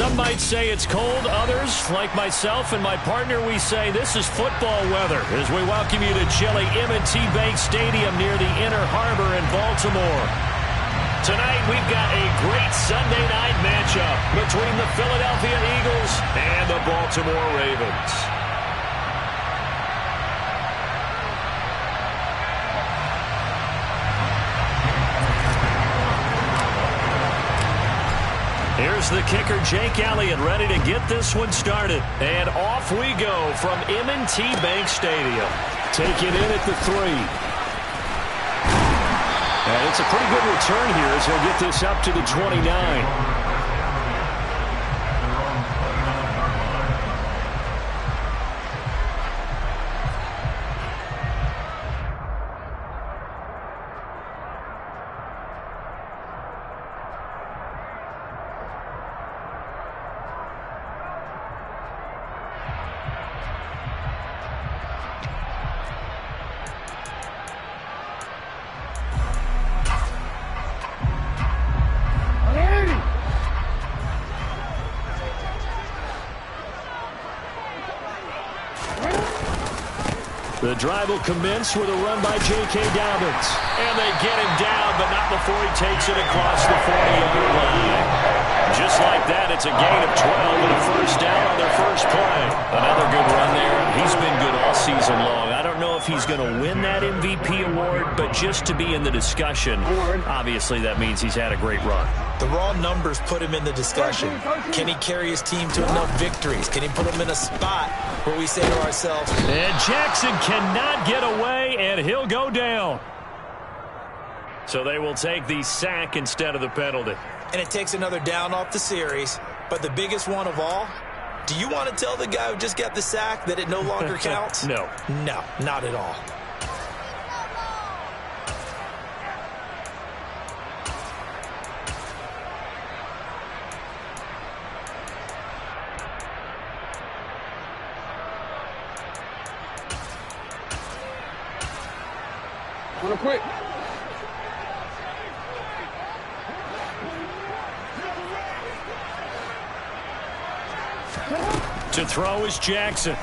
some might say it's cold. Others, like myself and my partner, we say this is football weather as we welcome you to chilly M&T Bank Stadium near the Inner Harbor in Baltimore. Tonight, we've got a great Sunday night matchup between the Philadelphia Eagles and the Baltimore Ravens. Here's the kicker, Jake Elliott, ready to get this one started. And off we go from M&T Bank Stadium. Take it in at the 3. And it's a pretty good return here as he'll get this up to the 29. The drive will commence with a run by J.K. Dobbins. And they get him down, but not before he takes it across the 40-yard line. Just like that, it's a gain of 12 and a first down on their first play. Another good run there. He's been good all season long. I don't know if he's going to win that MVP award, but just to be in the discussion, obviously that means he's had a great run. The raw numbers put him in the discussion. Can he carry his team to enough victories? Can he put them in a spot where we say to ourselves, and Jackson cannot get away, and he'll go down. So they will take the sack instead of the penalty. And it takes another down off the series. But the biggest one of all, do you want to tell the guy who just got the sack that it no longer counts? No. No, not at all. Real quick. To throw is Jackson.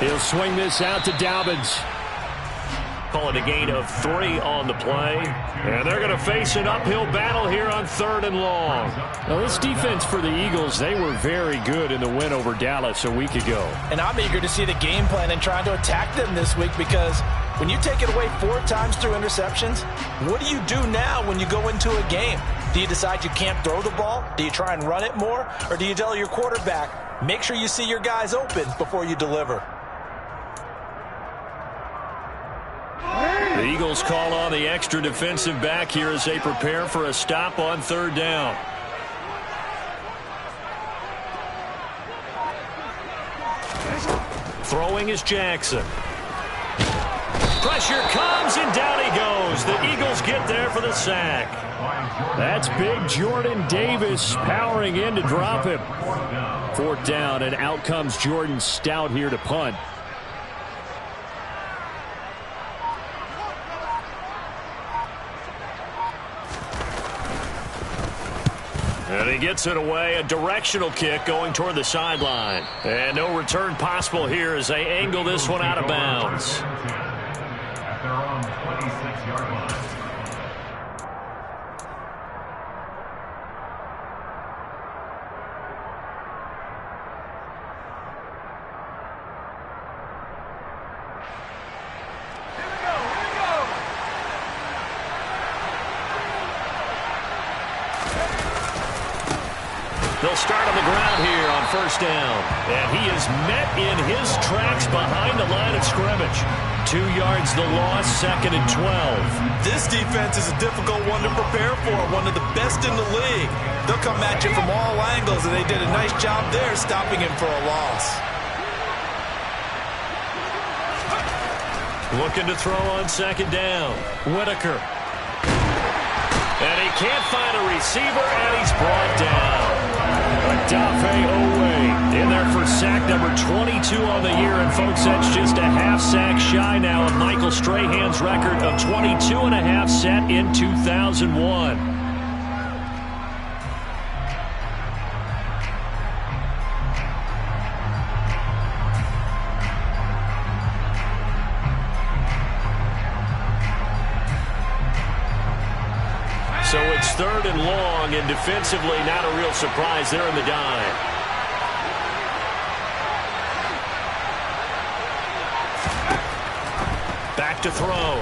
He'll swing this out to Dobbins. Call it a gain of 3 on the play. And they're going to face an uphill battle here on 3rd and long. Now, this defense for the Eagles, they were very good in the win over Dallas a week ago. And I'm eager to see the game plan and trying to attack them this week, because when you take it away 4 times through interceptions, what do you do now when you go into a game? Do you decide you can't throw the ball? Do you try and run it more? Or do you tell your quarterback, make sure you see your guys open before you deliver? The Eagles call on the extra defensive back here as they prepare for a stop on 3rd down. Throwing is Jackson. Pressure comes, and down he goes. The Eagles get there for the sack. That's big Jordan Davis powering in to drop him. 4th down, and out comes Jordan Stout here to punt. And he gets it away, a directional kick going toward the sideline. And no return possible here as they angle this one out of bounds. At their own 26-yard line. They'll start on the ground here on 1st down. And he is met in his tracks behind the line of scrimmage. 2 yards the loss, 2nd and 12. This defense is a difficult one to prepare for, one of the best in the league. They'll come at you from all angles, and they did a nice job there stopping him for a loss. Looking to throw on 2nd down. Whitaker. And he can't find a receiver, and he's brought down. Dafe Owe in there for sack number 22 on the year. And, folks, that's just a half sack shy now of Michael Strahan's record of 22.5 set in 2001. 3rd and long, and defensively not a real surprise there in the dime. Back to throw.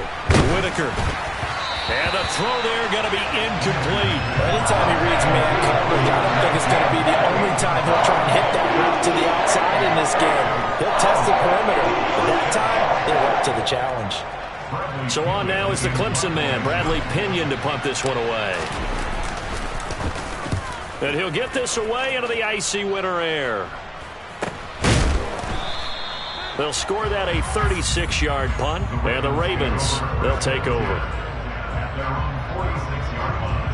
Whitaker. And the throw there going to be incomplete. Anytime he reads man coverage, I don't think it's going to be the only time he'll try and hit that route to the outside in this game. He'll test the perimeter, but that time, they're up to the challenge. So on now is the Clemson man, Bradley Pinion, to punt this one away. And he'll get this away into the icy winter air. They'll score that a 36-yard punt, and the Ravens, they'll take over. At their own 46-yard line.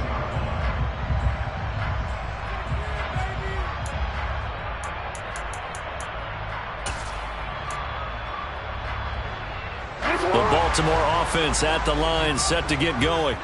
The Baltimore offense at the line, set to get going.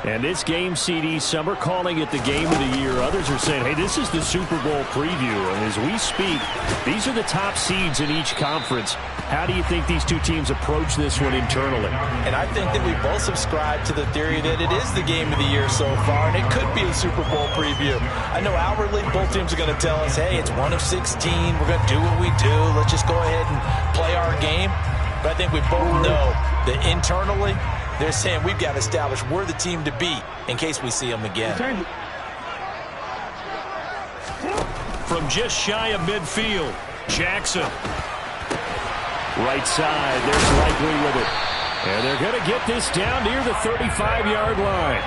And this game, CD, some are calling it the game of the year. Others are saying, hey, this is the Super Bowl preview. And as we speak, these are the top seeds in each conference. How do you think these two teams approach this one internally? And I think that we both subscribe to the theory that it is the game of the year so far, and it could be a Super Bowl preview. I know outwardly both teams are going to tell us, hey, it's 1 of 16. We're going to do what we do. Let's just go ahead and play our game. But I think we both know that internally, they're saying we've got to establish we're the team to beat in case we see them again. From just shy of midfield, Jackson. Right side, there's Likely with it. And they're going to get this down near the 35-yard line.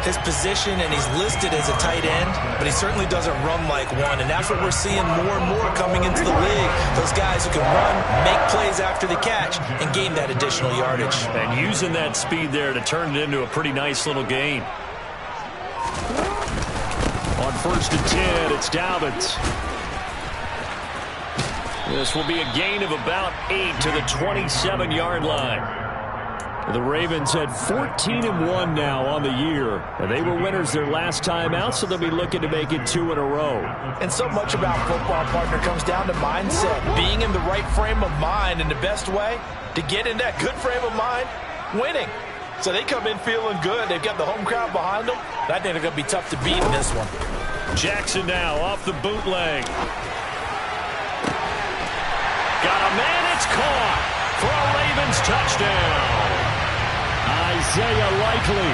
His position, and he's listed as a tight end, but he certainly doesn't run like one, and that's what we're seeing more and more coming into the league. Those guys who can run, make plays after the catch, and gain that additional yardage. And using that speed there to turn it into a pretty nice little gain. On 1st and 10, it's Dobbins. This will be a gain of about 8 to the 27-yard line. The Ravens had 14-1 now on the year, and they were winners their last time out, so they'll be looking to make it 2 in a row. And so much about football, partner, comes down to mindset, being in the right frame of mind, and the best way to get in that good frame of mind, winning. So they come in feeling good. They've got the home crowd behind them, and I think they're going to be tough to beat in this one. Jackson now off the bootleg. Got a man, it's caught for a Ravens touchdown. Isaiah Likely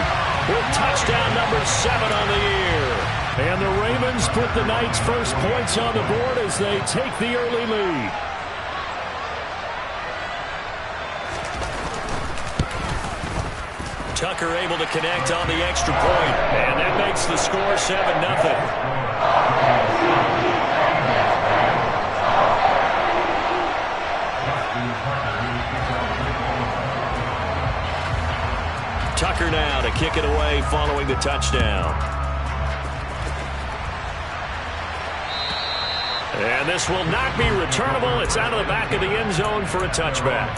with touchdown number 7 on the year. And the Ravens put the night's first points on the board as they take the early lead. Tucker able to connect on the extra point. And that makes the score 7-0. Tucker now to kick it away following the touchdown. And this will not be returnable. It's out of the back of the end zone for a touchback.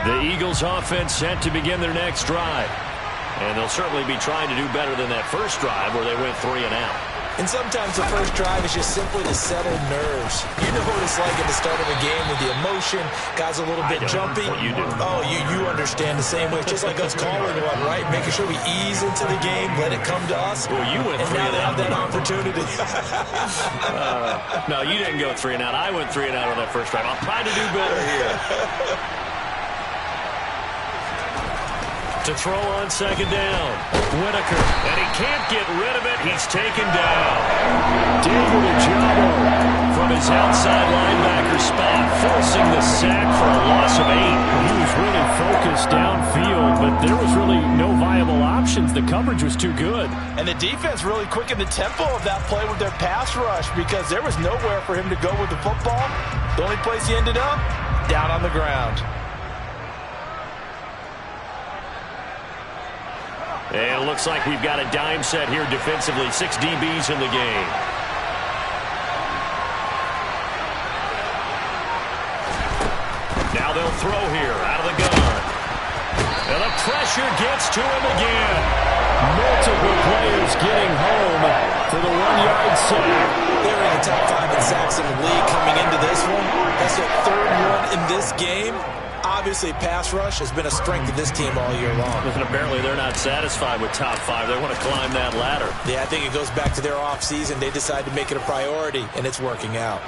The Eagles offense set to begin their next drive. And they'll certainly be trying to do better than that first drive where they went 3 and out. And sometimes the first drive is just simply to settle nerves. You know what it's like at the start of a game with the emotion. Guys a little bit jumpy. You do. Oh, you understand the same way. It's just like us calling one, right? Making sure we ease into the game, let it come to us. Well, you went 3 and now and they out. have that opportunity. No, you didn't go 3 and out. I went 3 and out on that first drive. I'll try to do better here. To throw on second down. Whitaker. And he can't get rid of it. He's taken down. David Ojabo from his outside linebacker spot, forcing the sack for a loss of 8. He was really focused downfield, but there was really no viable options. The coverage was too good. And the defense really quickened the tempo of that play with their pass rush because there was nowhere for him to go with the football. The only place he ended up, down on the ground. And it looks like we've got a dime set here defensively. 6 DBs in the game. Now throw here out of the gun. And the pressure gets to him again. Multiple players getting home for the 1-yard sack. They're in the top 5 in sacks in the league coming into this one. That's their 3rd one in this game. Obviously, pass rush has been a strength of this team all year long. And apparently they're not satisfied with top 5. They want to climb that ladder. Yeah, I think it goes back to their offseason. They decided to make it a priority, and it's working out.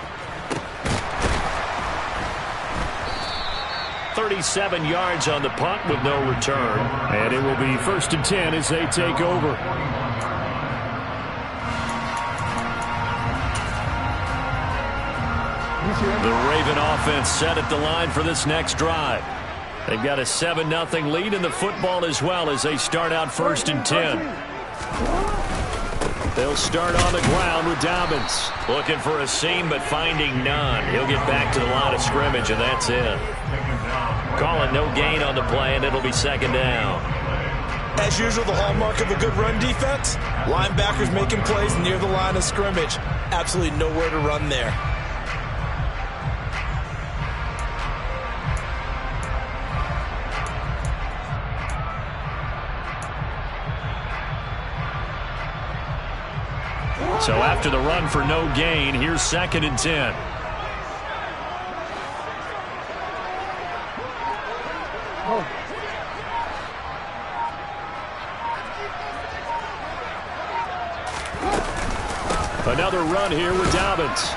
37 yards on the punt with no return. And it will be 1st and 10 as they take over. The Raven offense set at the line for this next drive. They've got a 7-0 lead in the football as well as they start out 1st and 10. They'll start on the ground with Dobbins. Looking for a seam but finding none. He'll get back to the line of scrimmage and that's it. Calling no gain on the play and it'll be 2nd down. As usual, the hallmark of a good run defense, linebackers making plays near the line of scrimmage. Absolutely nowhere to run there. So after the run for no gain, here's 2nd and 10. Another run here with Dobbins.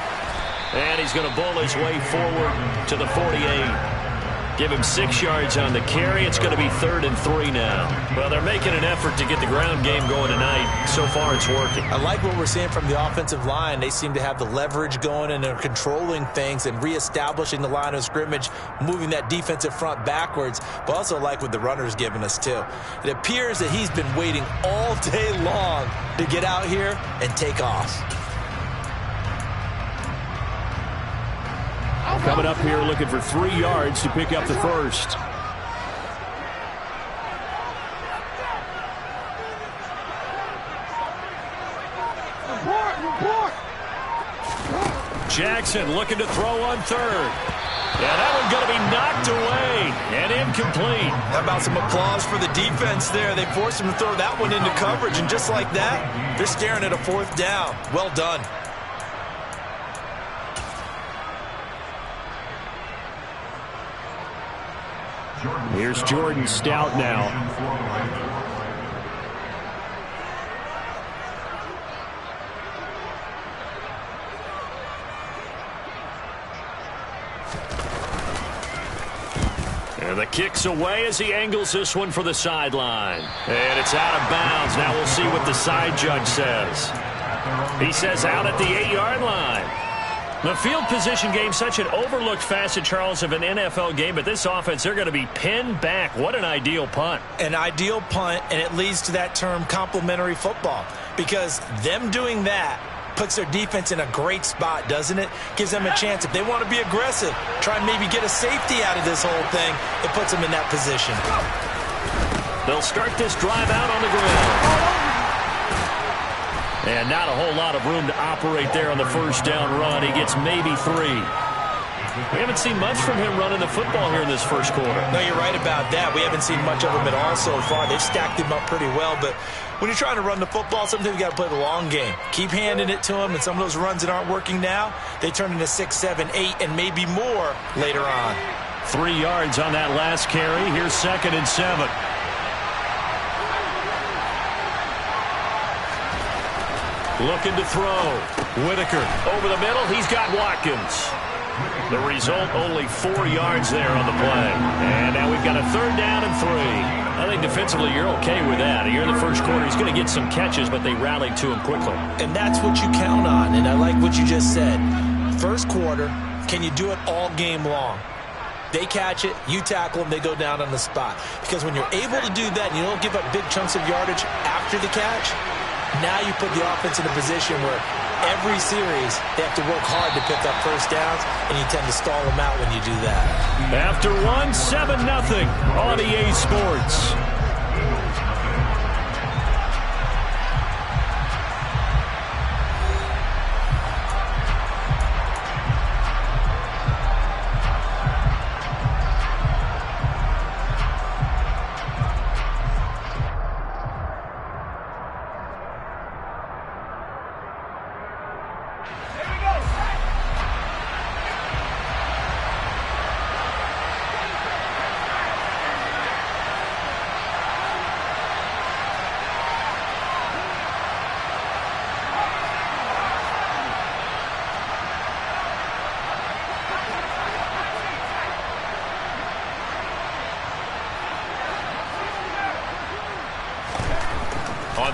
And he's going to bowl his way forward to the 48. Give him 6 yards on the carry. It's going to be 3rd and 3 now. Well, they're making an effort to get the ground game going tonight. So far, it's working. I like what we're seeing from the offensive line. They seem to have the leverage going and they're controlling things and reestablishing the line of scrimmage, moving that defensive front backwards, but also like what the runner's giving us, too. It appears that he's been waiting all day long to get out here and take off. Coming up here looking for 3 yards to pick up the first. Jackson looking to throw on 3rd. Yeah, that one's going to be knocked away and incomplete. How about some applause for the defense there? They forced him to throw that one into coverage, and just like that, they're staring at a 4th down. Well done. Here's Jordan Stout now. And the kick's away as he angles this one for the sideline. And it's out of bounds. Now we'll see what the side judge says. He says out at the 8-yard line. The field position game, such an overlooked facet, Charles, of an NFL game, but this offense, they're going to be pinned back. What an ideal punt. An ideal punt, and it leads to that term complementary football, because them doing that puts their defense in a great spot, doesn't it? Gives them a chance. If they want to be aggressive, try and maybe get a safety out of this whole thing, it puts them in that position. They'll start this drive out on the ground. And not a whole lot of room to operate there on the 1st down run. He gets maybe 3. We haven't seen much from him running the football here in this 1st quarter. No, you're right about that. We haven't seen much of him at all so far. They've stacked him up pretty well, but when you're trying to run the football, sometimes you got to play the long game. Keep handing it to him, and some of those runs that aren't working now, they turn into 6, 7, 8, and maybe more later on. 3 yards on that last carry. Here's 2nd and 7. Looking to throw. Whitaker over the middle. He's got Watkins. The result, only 4 yards there on the play. And now we've got a 3rd down and 3. I think defensively you're okay with that. Here in the 1st quarter, he's going to get some catches, but they rallied to him quickly. And that's what you count on, and I like what you just said. 1st quarter, can you do it all game long? They catch it, you tackle them, they go down on the spot. Because when you're able to do that and you don't give up big chunks of yardage after the catch, now you put the offense in a position where every series they have to work hard to pick up 1st downs, and you tend to stall them out when you do that. After 7-0 on EA Sports.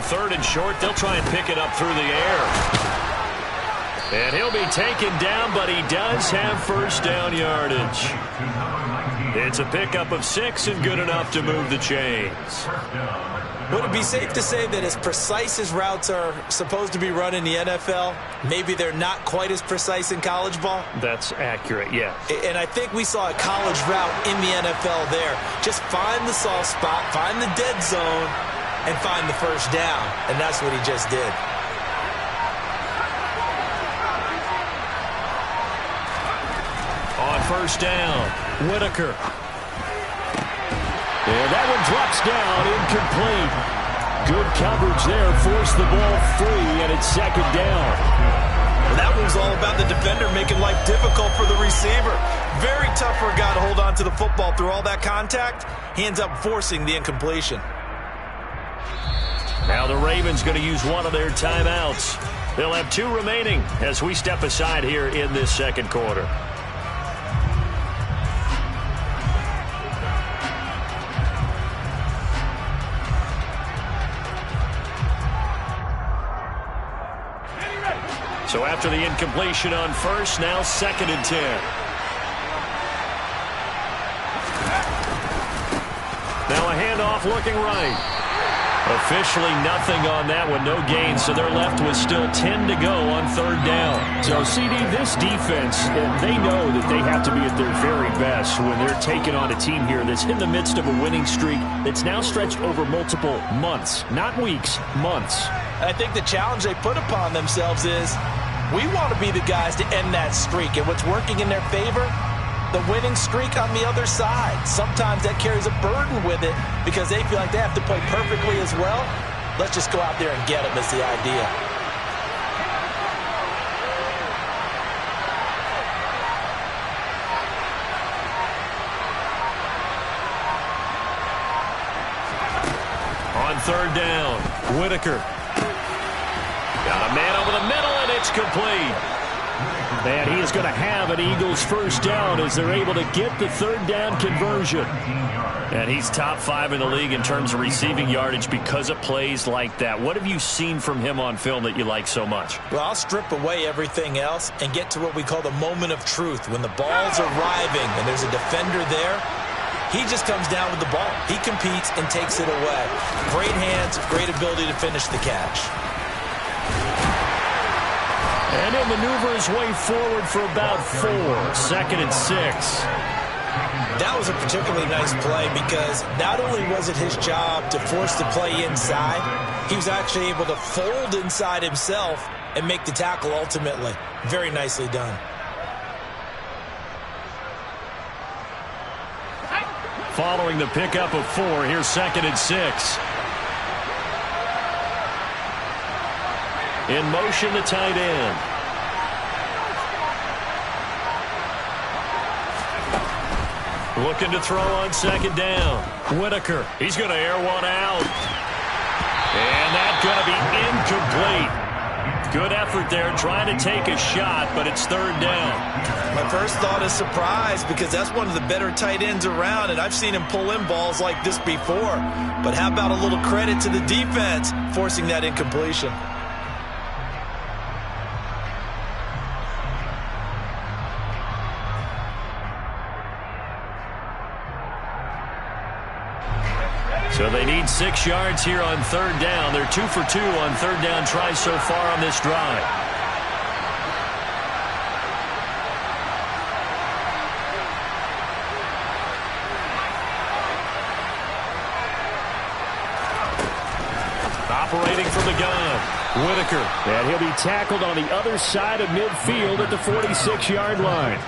on 3rd and short, they'll try and pick it up through the air. And he'll be taken down, but he does have first down yardage. It's a pickup of 6 and good enough to move the chains. Would it be safe to say that as precise as routes are supposed to be run in the NFL, maybe they're not quite as precise in college ball? That's accurate, yeah. And I think we saw a college route in the NFL there. Just find the soft spot, find the dead zone, and find the first down. And that's what he just did. On first down, Whitaker. And that one drops down, incomplete. Good coverage there, forced the ball free, and it's 2nd down. Well, that was all about the defender making life difficult for the receiver. Very tough for a guy to hold on to the football through all that contact. He ends up forcing the incompletion. Now the Ravens going to use one of their timeouts. They'll have 2 remaining as we step aside here in this 2nd quarter. So after the incompletion on first, now 2nd and 10. Now a handoff looking right. Officially nothing on that one, no gain, so they're left with still 10 to go on 3rd down. So, CD, this defense, they know that they have to be at their very best when they're taking on a team here that's in the midst of a winning streak that's now stretched over multiple months, not weeks, months. I think the challenge they put upon themselves is we want to be the guys to end that streak. And what's working in their favor? The winning streak on the other side. Sometimes that carries a burden with it because they feel like they have to play perfectly as well. Let's just go out there and get them is the idea. On 3rd down, Whitaker. Got a man over the middle, and it's complete. And he is going to have an Eagles first down as they're able to get the 3rd down conversion. And he's top 5 in the league in terms of receiving yardage because of plays like that. What have you seen from him on film that you like so much? Well, I'll strip away everything else and get to what we call the moment of truth. When the ball's arriving and there's a defender there, he just comes down with the ball. He competes and takes it away. Great hands, great ability to finish the catch. And he'll maneuver his way forward for about 4. 2nd and 6. That was a particularly nice play because not only was it his job to force the play inside, he was actually able to fold inside himself and make the tackle ultimately. Very nicely done. Following the pickup of 4, here's 2nd and 6. In motion, the tight end. Looking to throw on 2nd down. Whitaker, he's going to air one out. And that's going to be incomplete. Good effort there trying to take a shot, but it's 3rd down. My first thought is surprise because that's one of the better tight ends around, and I've seen him pull in balls like this before. But how about a little credit to the defense forcing that incompletion? So they need 6 yards here on 3rd down. They're 2 for 2 on 3rd down tries so far on this drive. Operating from the gun, Whitaker. And he'll be tackled on the other side of midfield at the 46-yard line.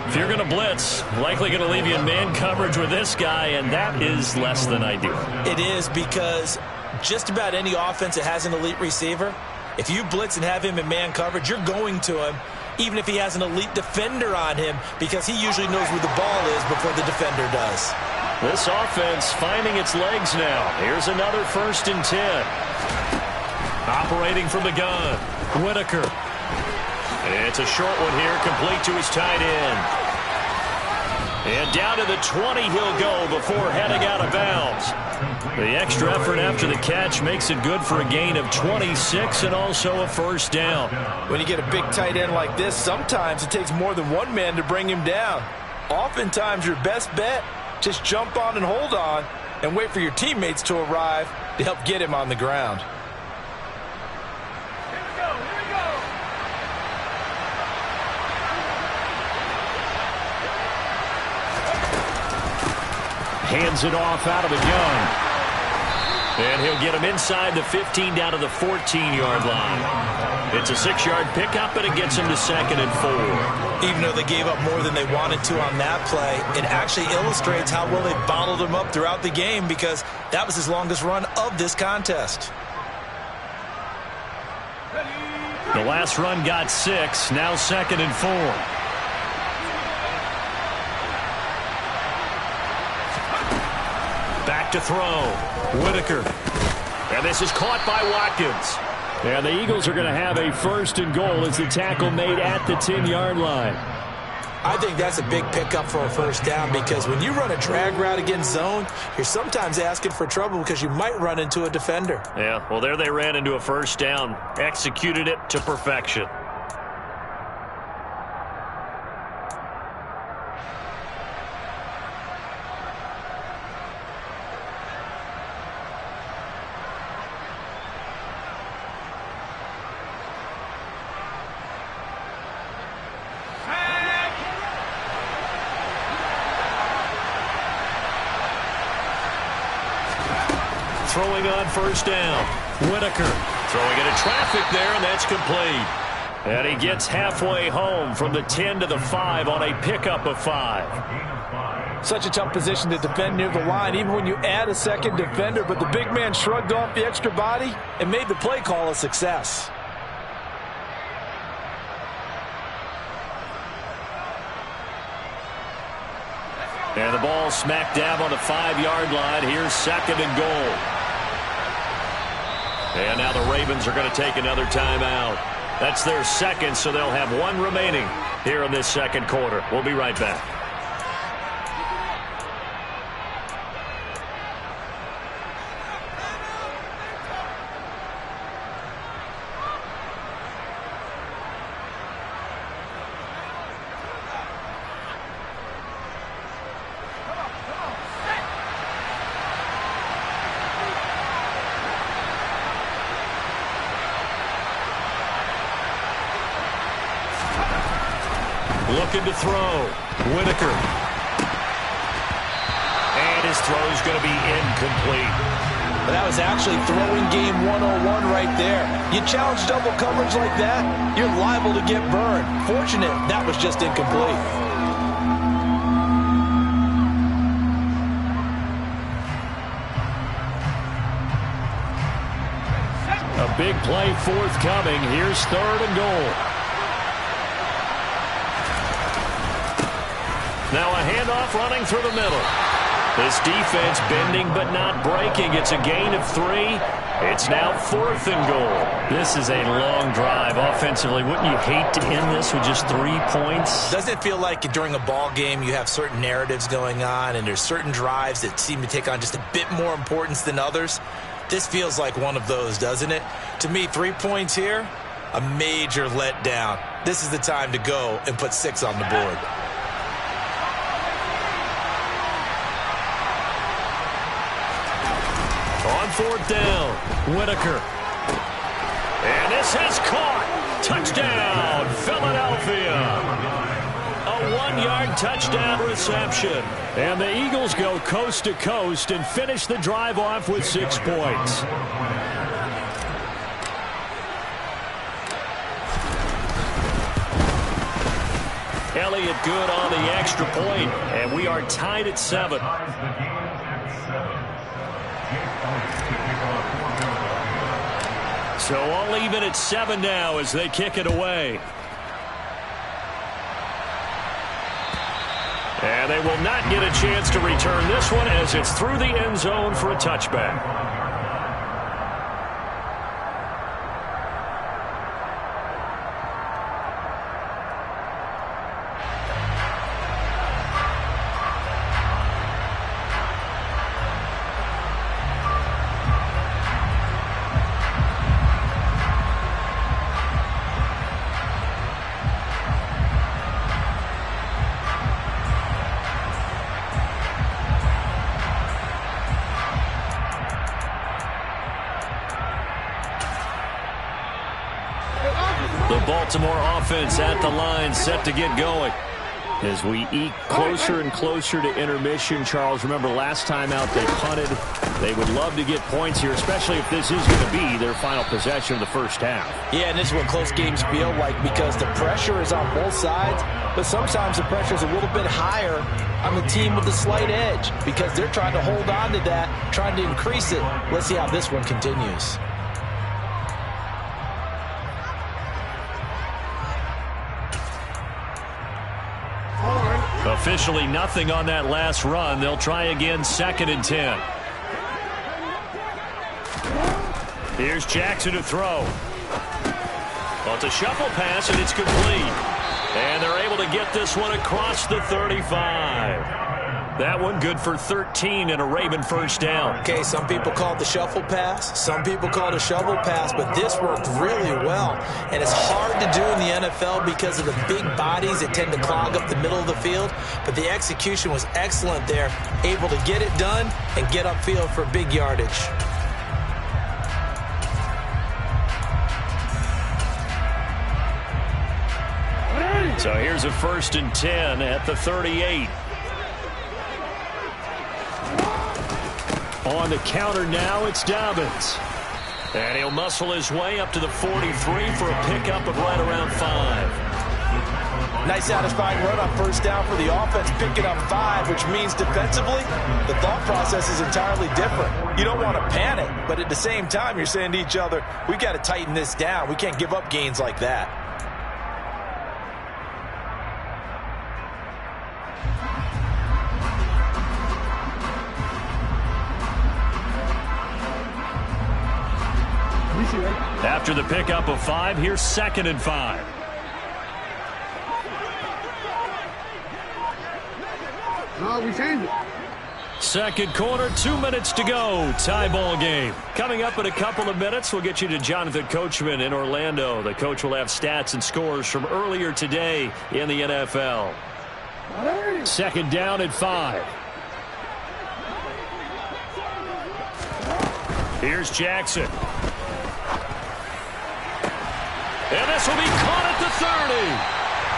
If you're going to blitz, likely going to leave you in man coverage with this guy, and that is less than ideal. It is because just about any offense that has an elite receiver, if you blitz and have him in man coverage, you're going to him, even if he has an elite defender on him, because he usually knows where the ball is before the defender does. This offense finding its legs now. Here's another 1st and 10. Operating from the gun, Whitaker. It's a short one here, complete to his tight end. And down to the 20 he'll go before heading out of bounds. yards. The extra effort after the catch makes it good for a gain of 26 and also a first down. When you get a big tight end like this, sometimes it takes more than one man to bring him down. Oftentimes, your best bet, just jump on and hold on and wait for your teammates to arrive to help get him on the ground. Hands it off out of the gun. And he'll get him inside the 15 down to the 14-yard line. It's a 6-yard pickup, and it gets him to 2nd and 4. Even though they gave up more than they wanted to on that play, it actually illustrates how well they bottled him up throughout the game because that was his longest run of this contest. The last run got 6, now 2nd and 4. Back to throw. Whitaker. And this is caught by Watkins. And the Eagles are going to have a 1st and goal as the tackle made at the 10-yard line. I think that's a big pickup for a first down because when you run a drag route against zone, you're sometimes asking for trouble because you might run into a defender. Yeah, well, there they ran into a first down. Executed it to perfection. Throwing on first down. Whitaker throwing into traffic there, and that's complete. And he gets halfway home from the 10 to the 5 on a pickup of 5. Such a tough position to defend near the line, even when you add a second defender, but the big man shrugged off the extra body and made the play call a success. And the ball smack dab on the 5-yard line. Here's 2nd and goal. And now the Ravens are going to take another timeout. That's their 2nd, so they'll have 1 remaining here in this 2nd quarter. We'll be right back. Looking to throw. Whitaker. And his throw's going to be incomplete. That was actually throwing game 101 right there. You challenge double coverage like that, you're liable to get burned. Fortunate that was just incomplete. A big play forthcoming. Here's 3rd and goal. Now a handoff running through the middle. This defense bending but not breaking. It's a gain of 3. It's now 4th and goal. This is a long drive offensively. Wouldn't you hate to end this with just 3 points? Doesn't it feel like during a ball game you have certain narratives going on and there's certain drives that seem to take on just a bit more importance than others? This feels like one of those, doesn't it? To me, 3 points here, a major letdown. This is the time to go and put 6 on the board. On 4th down, Whitaker. And this is caught. Touchdown, Philadelphia. A 1-yard touchdown reception. And the Eagles go coast to coast and finish the drive off with 6 points. Elliott good on the extra point, and we are tied at 7. So all even at 7 now as they kick it away. And they will not get a chance to return this one as it's through the end zone for a touchback. The Baltimore offense at the line, set to get going. As we eke closer and closer to intermission, Charles, remember last time out they punted. They would love to get points here, especially if this is going to be their final possession of the first half. Yeah, and this is what close games feel like because the pressure is on both sides, but sometimes the pressure is a little bit higher on the team with the slight edge because they're trying to hold on to that, trying to increase it. Let's see how this one continues. Officially nothing on that last run. They'll try again, 2nd and 10. Here's Jackson to throw. Well, it's a shuffle pass, and it's complete. And they're able to get this one across the 35. That one good for 13 and a Raven first down. Okay, some people call it the shuffle pass. Some people call it a shovel pass, but this worked really well. And it's hard to do in the NFL because of the big bodies that tend to clog up the middle of the field. But the execution was excellent there, able to get it done and get upfield for big yardage. So here's a 1st and 10 at the 38. On the counter now, it's Dobbins. And he'll muscle his way up to the 43 for a pickup of right around 5. Nice satisfying run on first down for the offense, picking up 5, which means defensively, the thought process is entirely different. You don't want to panic, but at the same time, you're saying to each other, we got to tighten this down. We can't give up gains like that. After the pickup of 5, here's 2nd and 5. No, we changed it. Second quarter, 2 minutes to go. Tie ball game. Coming up in a couple of minutes, we'll get you to Jonathan Coachman in Orlando. The coach will have stats and scores from earlier today in the NFL. 2nd down at 5. Here's Jackson. And this will be caught at the 30.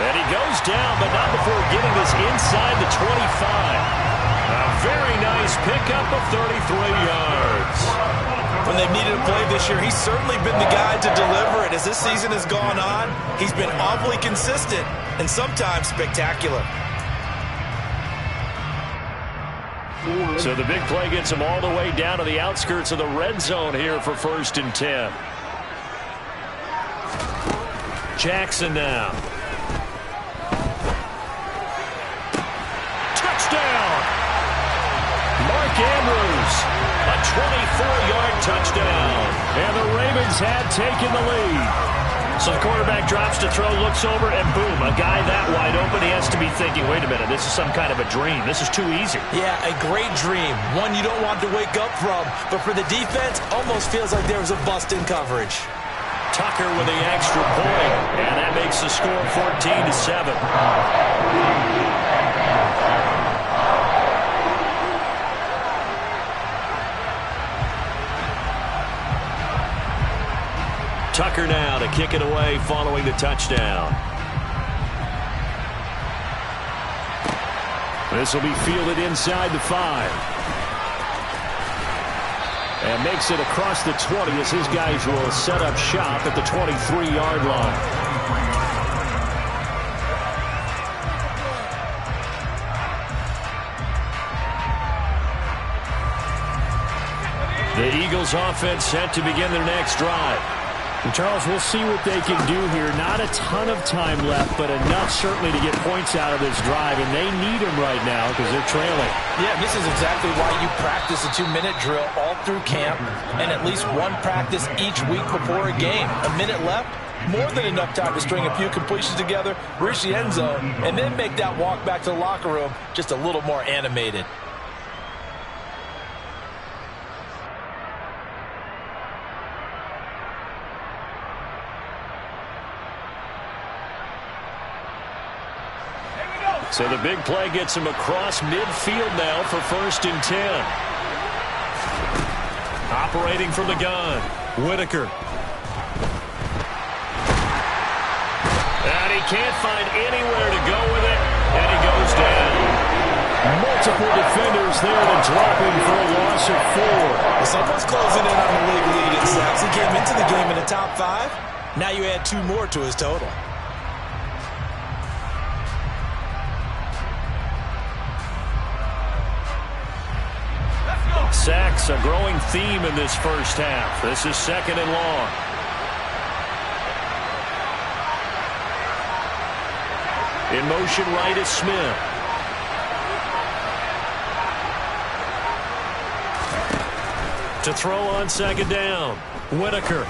And he goes down, but not before getting this inside the 25. A very nice pickup of 33 yards. When they've needed a play this year, he's certainly been the guy to deliver it. As this season has gone on, he's been awfully consistent and sometimes spectacular. So the big play gets him all the way down to the outskirts of the red zone here for 1st and 10. Jackson now. Touchdown! Mark Andrews, a 24-yard touchdown. And the Ravens had taken the lead. So the quarterback drops to throw, looks over, and boom, a guy that wide open, he has to be thinking, wait a minute, this is some kind of a dream. This is too easy. Yeah, a great dream. One you don't want to wake up from. But for the defense, almost feels like there was a bust in coverage. Tucker with the extra point, and that makes the score 14-7. Tucker now to kick it away following the touchdown. This will be fielded inside the 5. And makes it across the 20 as his guys will set up shop at the 23-yard line. The Eagles offense set to begin their next drive. And Charles, we'll see what they can do here. Not a ton of time left, but enough certainly to get points out of this drive, and they need them right now because they're trailing. Yeah, this is exactly why you practice a 2-minute drill all through camp and at least one practice each week before a game. A minute left, more than enough time to string a few completions together, reach the end zone, and then make that walk back to the locker room just a little more animated. So the big play gets him across midfield now for 1st and 10. Operating from the gun, Whitaker. he can't find anywhere to go with it, and he goes down. Multiple defenders there to drop him for a loss of 4. Well, someone's closing in on the league lead in sacks. He came into the game in the top 5. Now you add 2 more to his total. Sacks, a growing theme in this first half. This is 2nd and long. In motion right is Smith. To throw on 2nd down. Whitaker.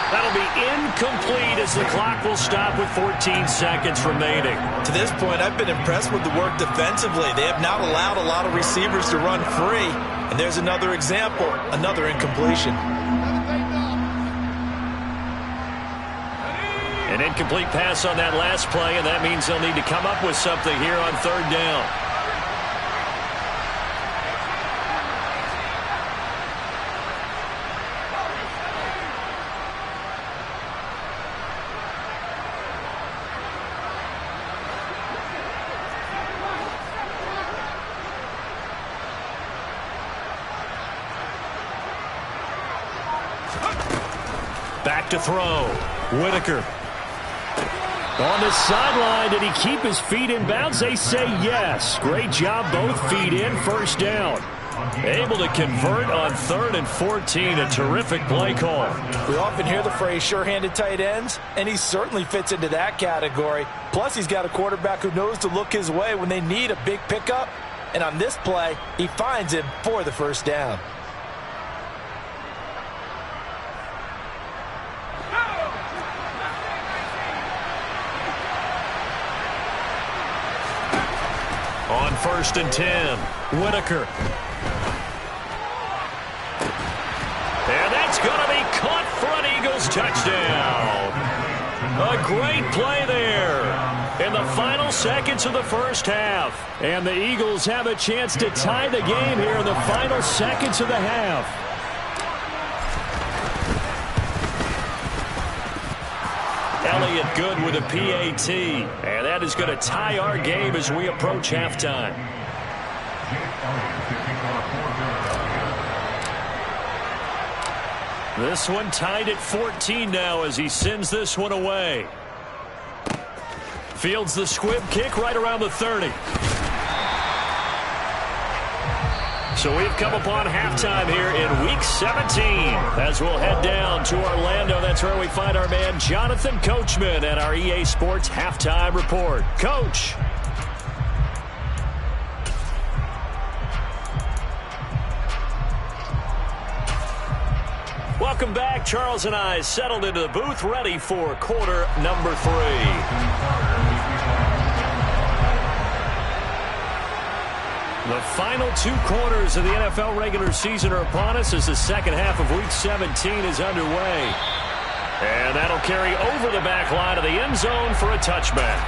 That'll be incomplete as the clock will stop with 14 seconds remaining. To this point, I've been impressed with the work defensively. They have not allowed a lot of receivers to run free. And there's another example, another incompletion. An incomplete pass on that last play, and that means they'll need to come up with something here on 3rd down. Back to throw. Whitaker. On the sideline, did he keep his feet in bounds? They say yes. Great job, both feet in, 1st down. Able to convert on 3rd and 14, a terrific play call. We often hear the phrase sure-handed tight ends, and he certainly fits into that category. Plus, he's got a quarterback who knows to look his way when they need a big pickup. And on this play, he finds him for the 1st down. On 1st and 10, Whitaker. And that's going to be caught for an Eagles touchdown. A great play there in the final seconds of the first half. And the Eagles have a chance to tie the game here in the final seconds of the half. Elliott good with a PAT. And that is going to tie our game as we approach halftime. This one tied at 14 now as he sends this one away. Fields the squib kick right around the 30. So we've come upon halftime here in Week 17 as we'll head down to Orlando. That's where we find our man Jonathan Coachman at our EA Sports Halftime Report. Coach. Welcome back. Charles and I settled into the booth ready for quarter number 3. The final 2 quarters of the NFL regular season are upon us as the second half of Week 17 is underway. And that'll carry over the back line of the end zone for a touchback.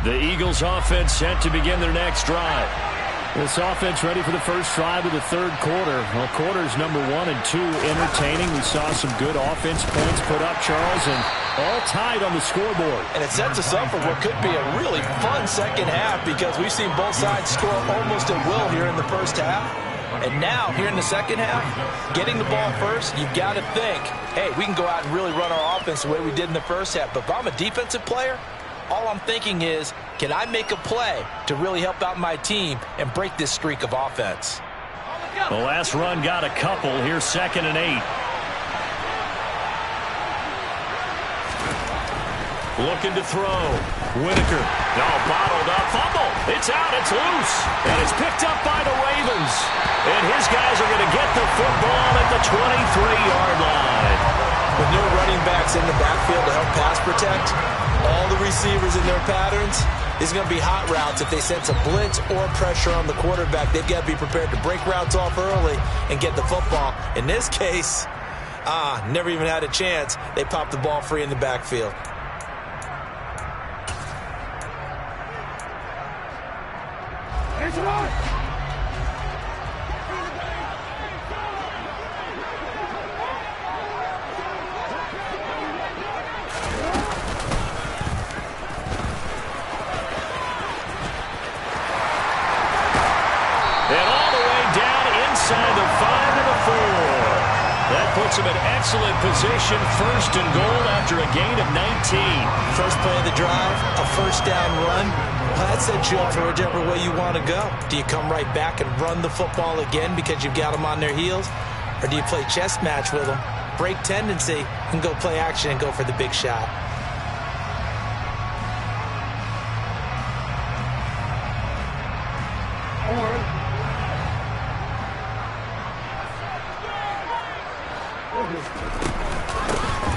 The Eagles offense set to begin their next drive. This offense ready for the first drive of the 3rd quarter. Well, quarters number 1 and 2 entertaining. We saw some good offense points put up, Charles, and all tied on the scoreboard. And it sets us up for what could be a really fun second half because we've seen both sides score almost at will here in the first half. And now, here in the second half, getting the ball first, you've got to think, hey, we can go out and really run our offense the way we did in the first half. But if I'm a defensive player, all I'm thinking is, can I make a play to really help out my team and break this streak of offense? The last run got a couple. Here's 2nd and 8. Looking to throw. Whitaker. No, bottled up. Fumble. It's out. It's loose. And it's picked up by the Ravens. And his guys are going to get the football at the 23-yard line. With no running backs in the backfield to help pass protect, all the receivers in their patterns, is going to be hot routes if they sense a blitz or pressure on the quarterback. They've got to be prepared to break routes off early and get the football. In this case, never even had a chance. They popped the ball free in the backfield. Inside the 5 to the 4. That puts him in excellent position, first and goal after a gain of 19. First play of the drive, a first down run. Well, that sets you up for whichever way you want to go. Do you come right back and run the football again because you've got them on their heels? Or do you play chess match with them, break tendency, and go play action and go for the big shot?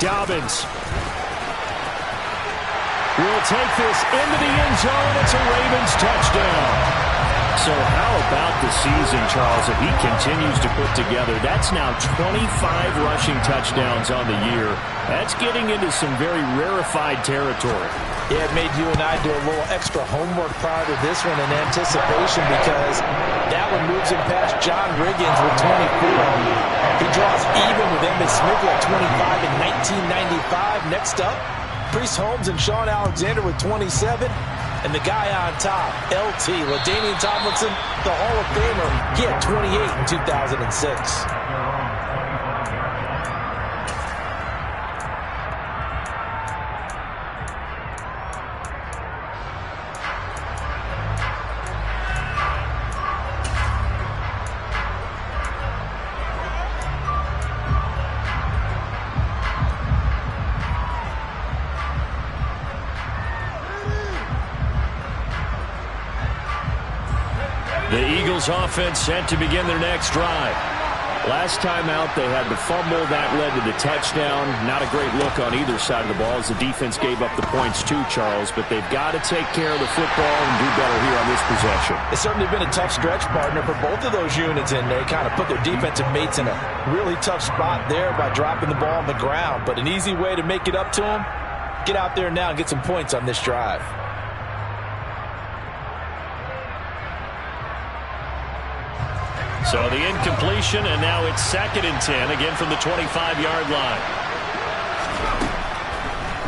Dobbins will take this into the end zone. It's a Ravens touchdown. So how about the season, Charles, that he continues to put together? That's now 25 rushing touchdowns on the year. That's getting into some very rarefied territory. Yeah, it made you and I do a little extra homework prior to this one in anticipation because that one moves him past John Riggins with 24. He draws even with Emmitt Smith at 25 in 1995. Next up, Priest Holmes and Sean Alexander with 27. And the guy on top, LT, LaDainian Tomlinson, the Hall of Famer, he had 28 in 2006. The Eagles offense set to begin their next drive. Last time out, they had the fumble. That led to the touchdown. Not a great look on either side of the ball as the defense gave up the points too, Charles. But they've got to take care of the football and do better here on this possession. It's certainly been a tough stretch, partner, for both of those units in there. Kind of put their defensive mates in a really tough spot there by dropping the ball on the ground. But an easy way to make it up to them, get out there now and get some points on this drive. So the incompletion, and now it's 2nd and 10, again from the 25-yard line.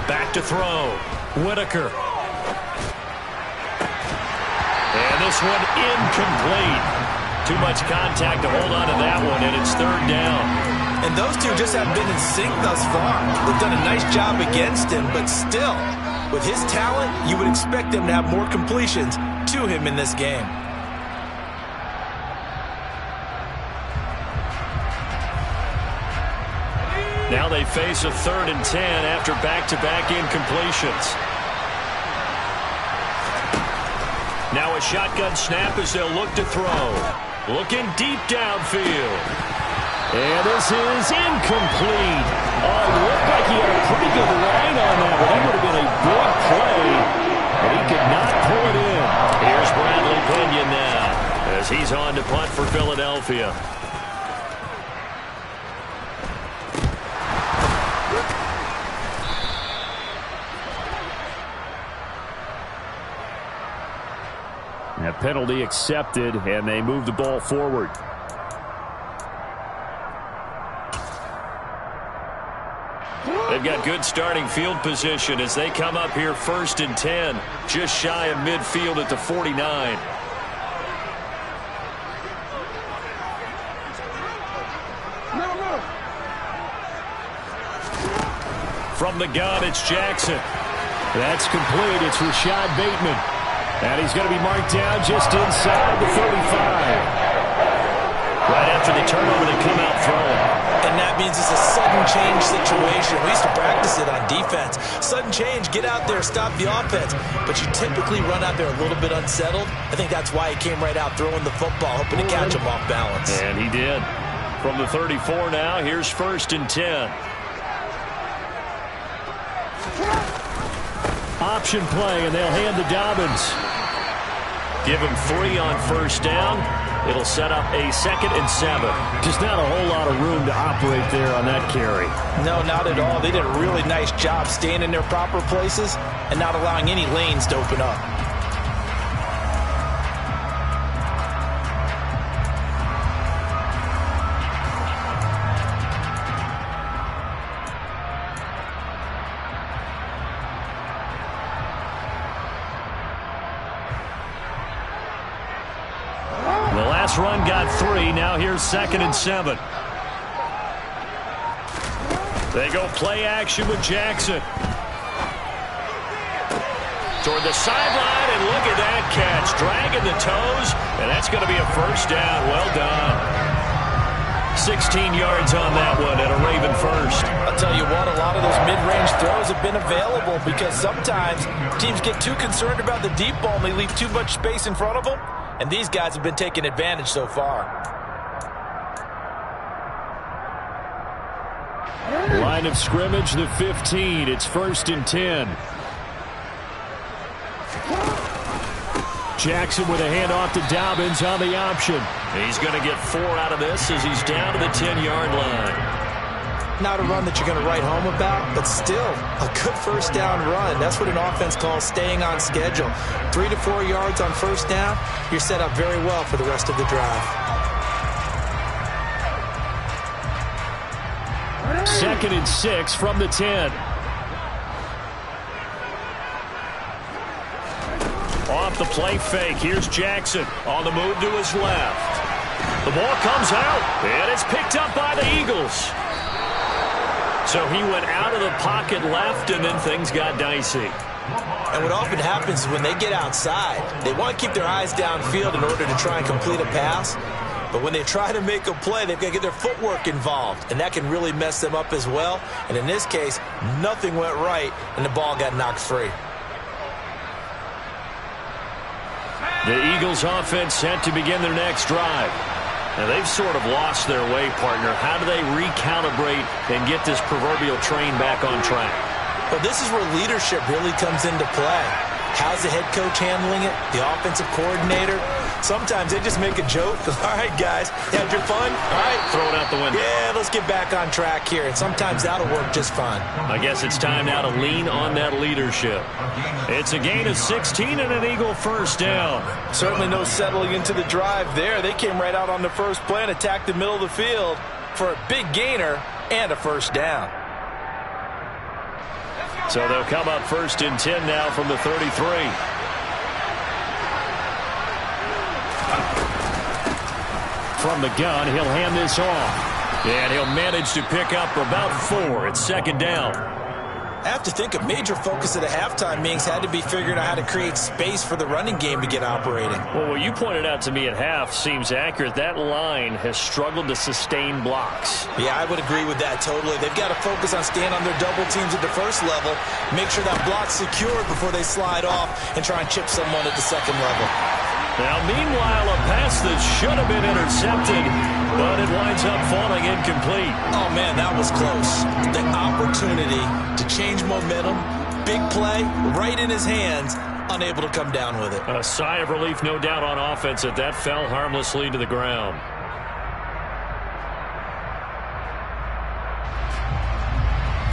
Back to throw. Whitaker. And this one incomplete. Too much contact to hold on to that one, and it's 3rd down. And those two just haven't been in sync thus far. They've done a nice job against him, but still, with his talent, you would expect them to have more completions to him in this game. Now they face a 3rd and 10 after back-to-back incompletions. Now a shotgun snap as they'll look to throw. Looking deep downfield. And this is incomplete. Oh, it looked like he had a pretty good line on that, but that would have been a big play. But he could not pull it in. Here's Bradley Pinion now as he's on to punt for Philadelphia. That penalty accepted, and they move the ball forward. They've got good starting field position as they come up here 1st and 10, just shy of midfield at the 49. From the gun, it's Jackson. That's complete. It's Rashad Bateman. And he's going to be marked down just inside the 35. Right after the turnover, they come out throwing. And that means it's a sudden change situation. We used to practice it on defense. Sudden change, get out there, stop the offense. But you typically run out there a little bit unsettled. I think that's why he came right out throwing the football, hoping to catch him off balance. And he did. From the 34 now, here's 1st and 10. Option play, and they'll hand to Dobbins. Give him 3 on 1st down. It'll set up a 2nd and 7. Just not a whole lot of room to operate there on that carry. No, not at all. They did a really nice job staying in their proper places and not allowing any lanes to open up. Offense run got 3. Now here's 2nd and 7. They go play action with Jackson. Toward the sideline, and look at that catch. Dragging the toes, and that's going to be a first down. Well done. 16 yards on that one and a Raven first. I'll tell you what, a lot of those mid-range throws have been available because sometimes teams get too concerned about the deep ball and they leave too much space in front of them, and these guys have been taking advantage so far. Line of scrimmage, the 15. It's 1st and 10. Jackson with a handoff to Dobbins on the option. He's going to get 4 out of this as he's down to the 10-yard line. Not a run that you're going to write home about, but still a good first down run. That's what an offense calls staying on schedule. 3 to 4 yards on first down, you're set up very well for the rest of the drive. 2nd and 6 from the 10. Off the play fake. Here's Jackson on the move to his left. The ball comes out, and it's picked up by the Eagles. So he went out of the pocket left, and then things got dicey. And what often happens is when they get outside, they want to keep their eyes downfield in order to try and complete a pass. But when they try to make a play, they've got to get their footwork involved, and that can really mess them up as well. And in this case, nothing went right, and the ball got knocked free. The Eagles offense set to begin their next drive. Now, they've sort of lost their way, partner. How do they recalibrate and get this proverbial train back on track? Well, this is where leadership really comes into play. How's the head coach handling it? The offensive coordinator? Sometimes they just make a joke. All right, guys, you had your fun? All right. Throw it out the window. Yeah, let's get back on track here. And sometimes that'll work just fine. I guess it's time now to lean on that leadership. It's a gain of 16 and an Eagle first down. Certainly no settling into the drive there. They came right out on the first play and attacked the middle of the field for a big gainer and a first down. So they'll come up 1st and 10 now from the 33. From the gun, he'll hand this off. And he'll manage to pick up about 4. It's 2nd down. I have to think a major focus of the halftime meetings had to be figuring out how to create space for the running game to get operating. Well, what you pointed out to me at half seems accurate. That line has struggled to sustain blocks. Yeah, I would agree with that totally. They've got to focus on staying on their double teams at the first level, make sure that block's secured before they slide off and try and chip someone at the second level. Now, meanwhile, a pass that should have been intercepted, but it winds up falling incomplete. Oh, man, that was close. The opportunity to change momentum, big play, right in his hands, unable to come down with it. A sigh of relief, no doubt, on offense that that fell harmlessly to the ground.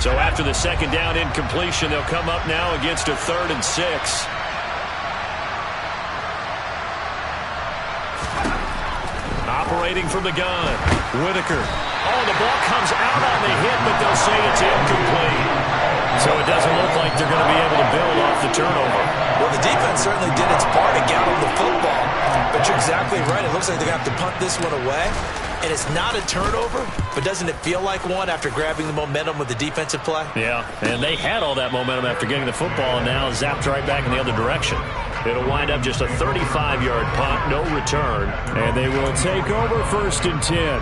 So after the 2nd down incompletion, they'll come up now against a 3rd and 6. Operating from the gun, Whitaker. Oh, the ball comes out on the hit, but they'll say it's incomplete. So it doesn't look like they're going to be able to build off the turnover. Well, the defense certainly did its part to get on the football. But you're exactly right. It looks like they're going to have to punt this one away. And it's not a turnover, but doesn't it feel like one after grabbing the momentum with the defensive play? Yeah, and they had all that momentum after getting the football and now zapped right back in the other direction. It'll wind up just a 35-yard punt, no return, and they will take over 1st and 10.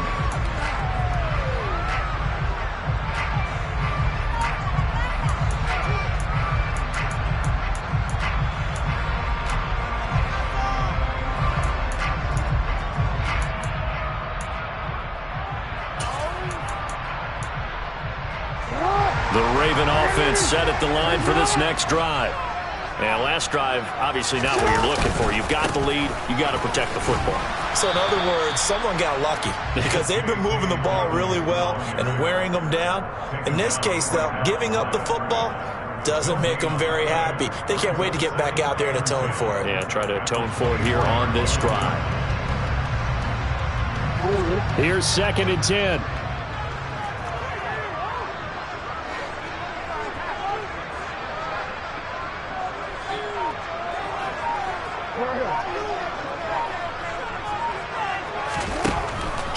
The Raven offense set at the line for this next drive. And last drive, obviously not what you're looking for. You've got the lead. You got to protect the football. So in other words, someone got lucky because they've been moving the ball really well and wearing them down. In this case, though, giving up the football doesn't make them very happy. They can't wait to get back out there and atone for it. Yeah, try to atone for it here on this drive. Here's 2nd and 10.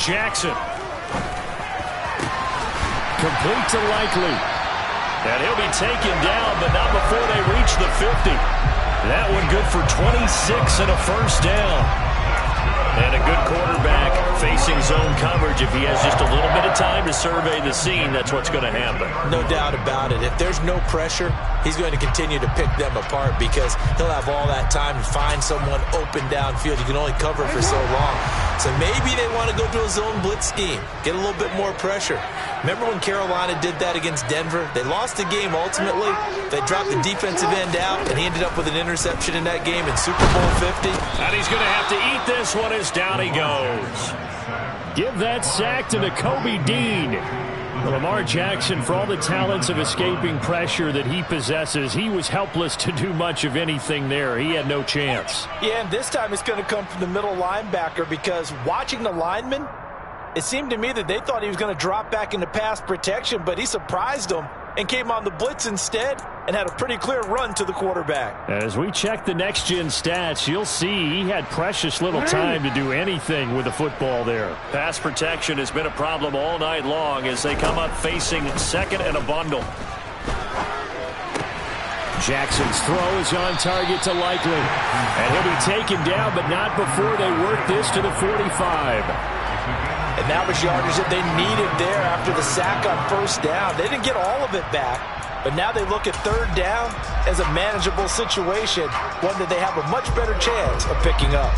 Jackson. Complete to Likely. And he'll be taken down, but not before they reach the 50. That one good for 26 and a first down. And a good quarterback facing zone coverage. If he has just a little bit of time to survey the scene, that's what's going to happen. No doubt about it. If there's no pressure, he's going to continue to pick them apart because he'll have all that time to find someone open downfield. You can only cover for so long. So maybe they want to go to a zone blitz scheme, get a little bit more pressure. Remember when Carolina did that against Denver? They lost the game ultimately. They dropped the defensive end out, and he ended up with an interception in that game in Super Bowl 50. And he's going to have to eat this one as down he goes. Give that sack to Nakobe Dean. Lamar Jackson, for all the talents of escaping pressure that he possesses, he was helpless to do much of anything there. He had no chance. Yeah, and this time it's going to come from the middle linebacker because watching the lineman, it seemed to me that they thought he was going to drop back into pass protection, but he surprised them and came on the blitz instead and had a pretty clear run to the quarterback. As we check the next-gen stats, you'll see he had precious little time to do anything with the football there. Pass protection has been a problem all night long as they come up facing second and a bundle. Jackson's throw is on target to Likely. And he'll be taken down, but not before they work this to the 45. And that was yardage that they needed there after the sack on first down. They didn't get all of it back, but now they look at third down as a manageable situation, one that they have a much better chance of picking up.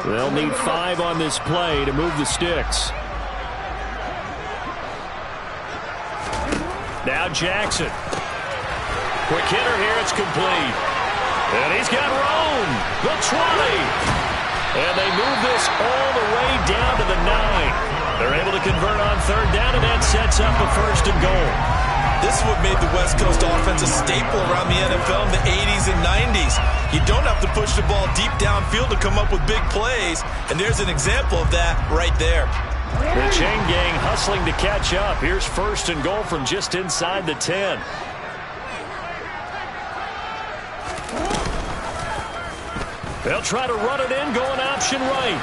They'll need 5 on this play to move the sticks. Now Jackson. Quick hitter here, it's complete. And he's got room. The 20. And they move this all the way down to the 9. They're able to convert on third down, and that sets up a first and goal. This is what made the West Coast offense a staple around the NFL in the 80s and 90s. You don't have to push the ball deep downfield to come up with big plays, and there's an example of that right there. The chain gang hustling to catch up. Here's first and goal from just inside the 10. They'll try to run it in, going option right.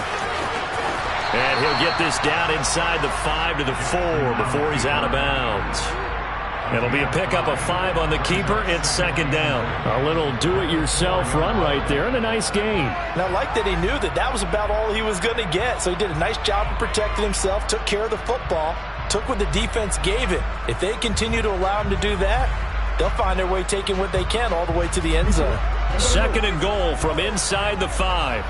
And he'll get this down inside the 5 to the 4 before he's out of bounds. It'll be a pickup of 5 on the keeper. It's second down. A little do-it-yourself run right there and a nice gain. And I like that he knew that that was about all he was going to get. So he did a nice job of protecting himself, took care of the football, took what the defense gave him. If they continue to allow him to do that, they'll find their way taking what they can all the way to the end zone. Second and goal from inside the 5.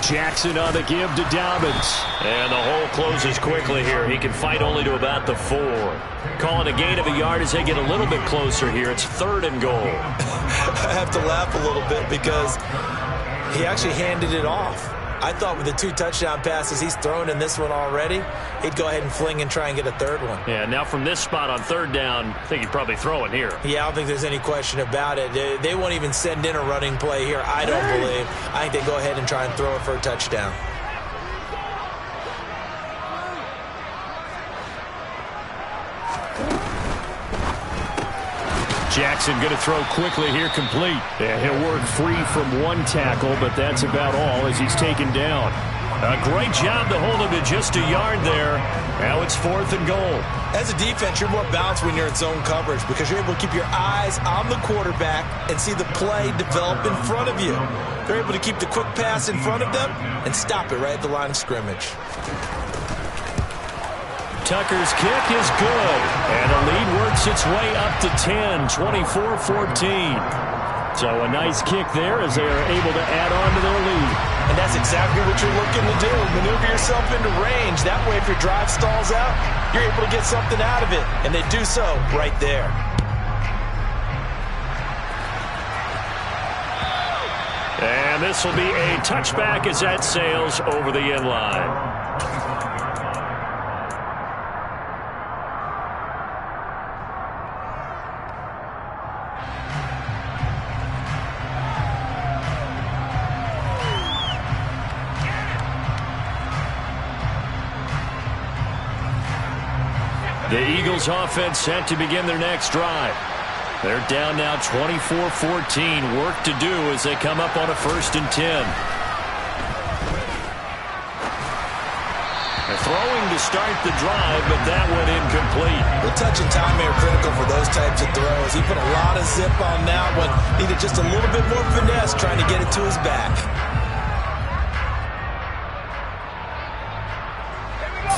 Jackson on the give to Dobbins. And the hole closes quickly here. He can fight only to about the 4. Calling a gain of a yard as they get a little bit closer here. It's third and goal. I have to laugh a little bit because he actually handed it off. I thought with the 2 touchdown passes he's thrown in this one already, he'd go ahead and fling and try and get a third one. Yeah, now from this spot on third down, I think he'd probably throw it here. Yeah, I don't think there's any question about it. They won't even send in a running play here, I don't believe. I think they go ahead and try and throw it for a touchdown. Jackson going to throw quickly here, complete. And he'll work free from 1 tackle, but that's about all as he's taken down. A great job to hold him to just a yard there. Now it's fourth and goal. As a defense, you're more balanced when you're in zone coverage because you're able to keep your eyes on the quarterback and see the play develop in front of you. They're able to keep the quick pass in front of them and stop it right at the line of scrimmage. Tucker's kick is good, and the lead works its way up to 10, 24-14. So a nice kick there as they are able to add on to their lead. And that's exactly what you're looking to do. Maneuver yourself into range. That way, if your drive stalls out, you're able to get something out of it. And they do so right there. And this will be a touchback as that sails over the end line. The Eagles offense set to begin their next drive. They're down now 24-14. Work to do as they come up on a 1st and 10. They're throwing to start the drive, but that went incomplete. The touch and time are critical for those types of throws. He put a lot of zip on that one. Needed just a little bit more finesse trying to get it to his back.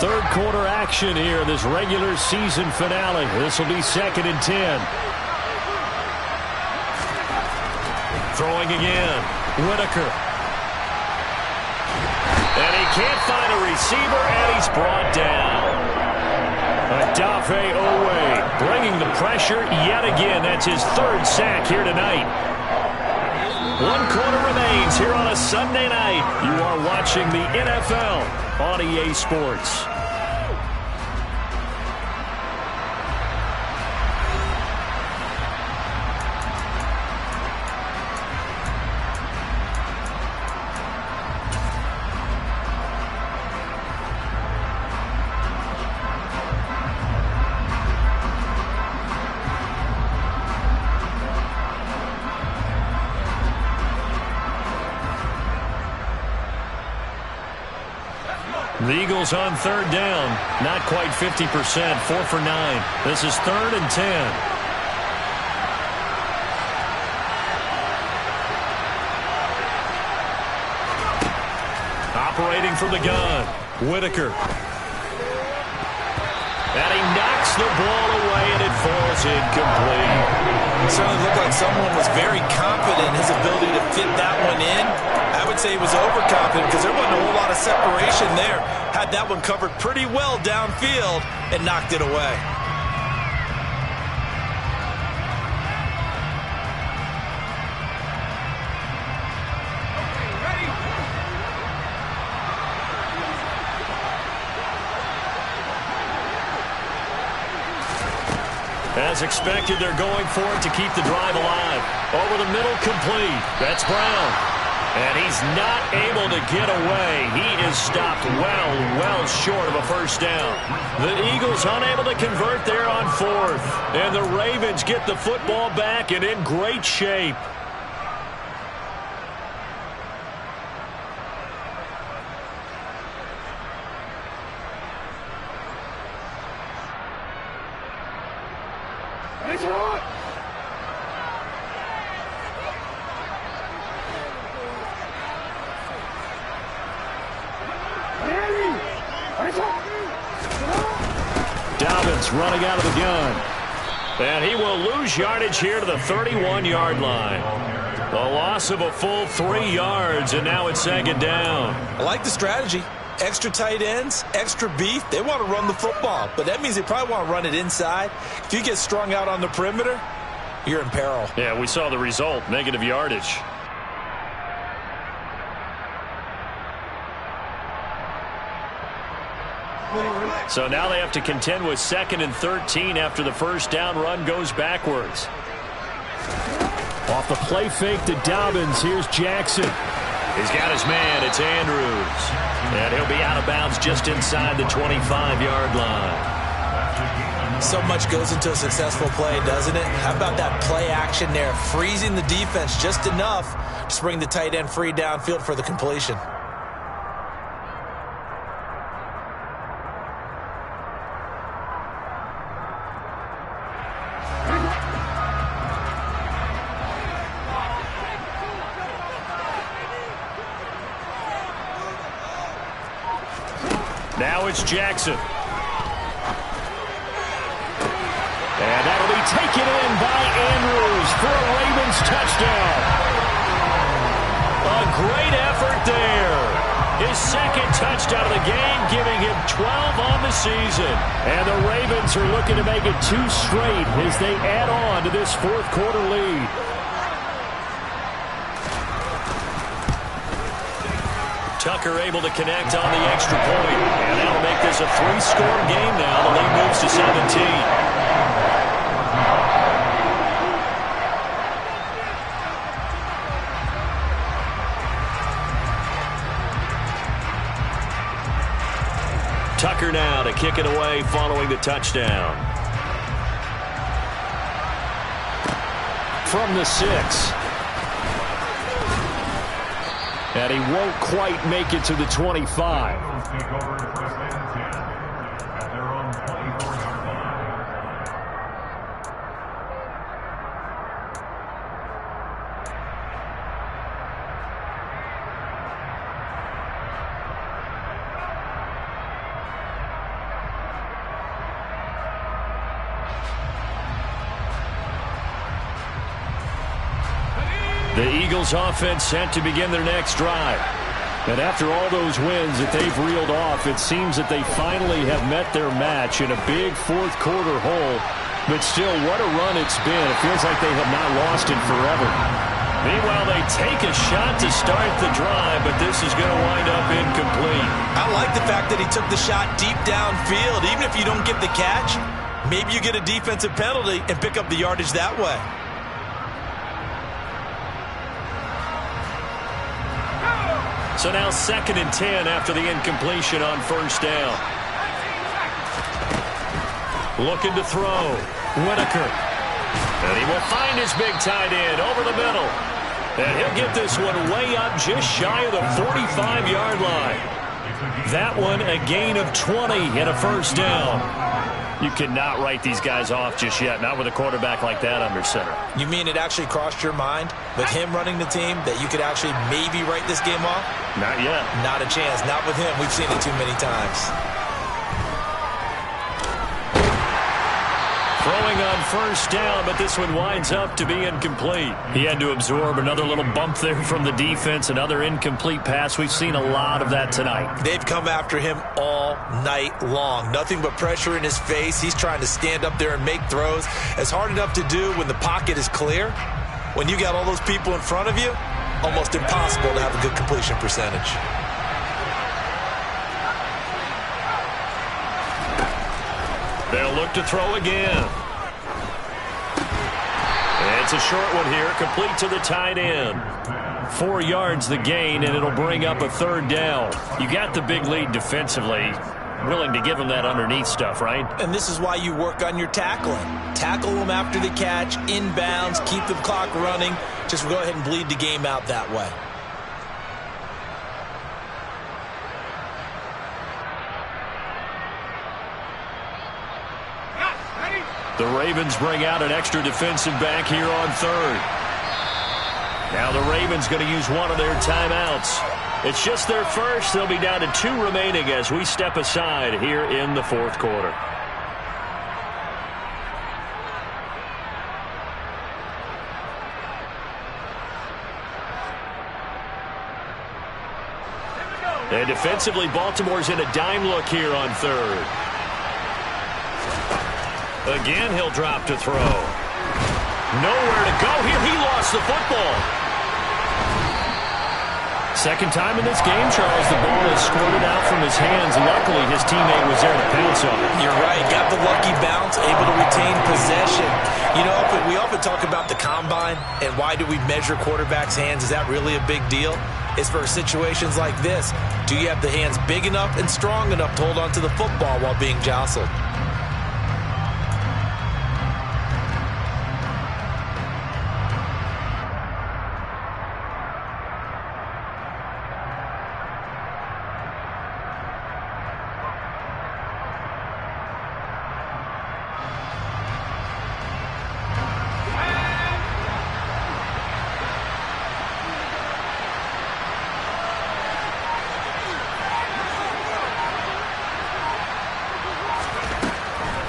Third quarter action here, this regular season finale. This will be 2nd and 10. Throwing again. Whitaker. And he can't find a receiver, and he's brought down. Adafe Owe bringing the pressure yet again. That's his 3rd sack here tonight. 1 quarter remains here on a Sunday night. You are watching the NFL on EA Sports. The Eagles on 3rd down. Not quite 50%. 4 for 9. This is 3rd and 10. Operating from the gun. Whitaker. And he knocks the ball away, and it falls incomplete. It certainly looked like someone was very confident in his ability to fit that one in. I would say he was overconfident because there wasn't a whole lot of separation there. Had that one covered pretty well downfield and knocked it away. As expected, they're going for it to keep the drive alive. Over the middle, complete. That's Brown. And he's not able to get away. He is stopped well short of a 1st down. The Eagles unable to convert there on 4th. And the Ravens get the football back and in great shape. Dobbins running out of the gun. And he will lose yardage here to the 31-yard line. The loss of a full 3 yards, and now it's 2nd down. I like the strategy. Extra tight ends, extra beef. They want to run the football, but that means they probably want to run it inside. If you get strung out on the perimeter, you're in peril. Yeah, we saw the result, negative yardage. So now they have to contend with 2nd and 13 after the 1st down run goes backwards. Off the play fake to Dobbins, here's Jackson. He's got his man, it's Andrews. And he'll be out of bounds just inside the 25-yard line. So much goes into a successful play, doesn't it? How about that play action there, freezing the defense just enough to bring the tight end free downfield for the completion. Now it's Jackson. And that'll be taken in by Andrews for a Ravens touchdown. A great effort there. His 2nd touchdown of the game, giving him 12 on the season. And the Ravens are looking to make it 2 straight as they add on to this 4th quarter lead. Tucker able to connect on the extra point. And that'll make this a 3-score game now. The lead moves to 17. Tucker now to kick it away following the touchdown. From the 6. And he won't quite make it to the 25. Take over first and 10 at their own 24-yard line. The Eagles offense set to begin their next drive. And after all those wins that they've reeled off, it seems that they finally have met their match in a big fourth quarter hole. But still, what a run it's been. It feels like they have not lost it forever. Meanwhile, they take a shot to start the drive, but this is going to wind up incomplete. I like the fact that he took the shot deep downfield. Even if you don't get the catch, maybe you get a defensive penalty and pick up the yardage that way. So now 2nd and 10 after the incompletion on first down. Looking to throw. Whitaker. And he will find his big tight end over the middle. And he'll get this one way up just shy of the 45-yard line. That one a gain of 20 and a first down. You cannot write these guys off just yet, not with a quarterback like that under center. You mean it actually crossed your mind with him running the team that you could actually maybe write this game off? Not yet. Not a chance. Not with him. We've seen it too many times. Throwing on first down, but this one winds up to be incomplete. He had to absorb another little bump there from the defense, another incomplete pass. We've seen a lot of that tonight. They've come after him all night long. Nothing but pressure in his face. He's trying to stand up there and make throws. It's hard enough to do when the pocket is clear. When you got all those people in front of you, almost impossible to have a good completion percentage. They'll look to throw again. It's a short one here, complete to the tight end. 4 yards the gain, and it'll bring up a third down. You got the big lead defensively. Willing to give them that underneath stuff, right? And this is why you work on your tackling. Tackle them after the catch, inbounds, keep the clock running. Just go ahead and bleed the game out that way. The Ravens bring out an extra defensive back here on third. Now the Ravens going to use one of their timeouts. It's just their first. They'll be down to 2 remaining as we step aside here in the fourth quarter. And defensively, Baltimore's in a dime look here on third. Again, he'll drop to throw. Nowhere to go here. He lost the football. Second time in this game, Charles, the ball is squirted out from his hands. Luckily, his teammate was there to pounce on it. You're right. Got the lucky bounce, able to retain possession. You know, we often talk about the combine and why do we measure quarterbacks' hands. Is that really a big deal? It's for situations like this. Do you have the hands big enough and strong enough to hold on to the football while being jostled?